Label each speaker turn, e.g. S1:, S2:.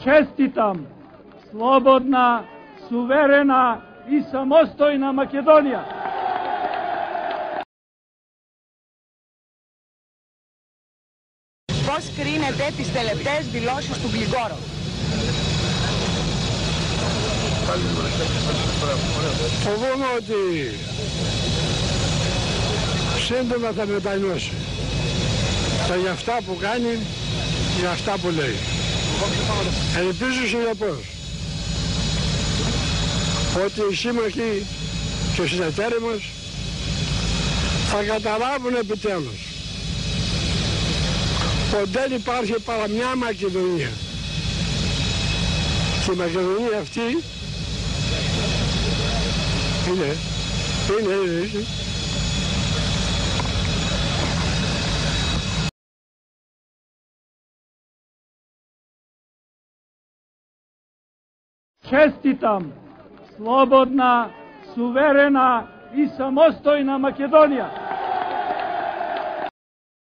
S1: Čestitam, slobodna, suverena i samostojna Μακεδονία.
S2: Πώς κρίνετε τις τελευταίες δηλώσεις του Γλυγκόροφ?
S3: Φοβούμαι ότι σύντομα θα μετανιώσει και για αυτά που κάνει, για αυτά που λέει. Ελπίζω συνεπώς ότι οι σύμμαχοι και οι συνεταίροι μας θα καταλάβουν επιτέλους ότι δεν υπάρχει παρά μια Μακεδονία. Και η Μακεδονία αυτή είναι.
S1: Čestitam, slobodna, suverena i samostojna Македонија.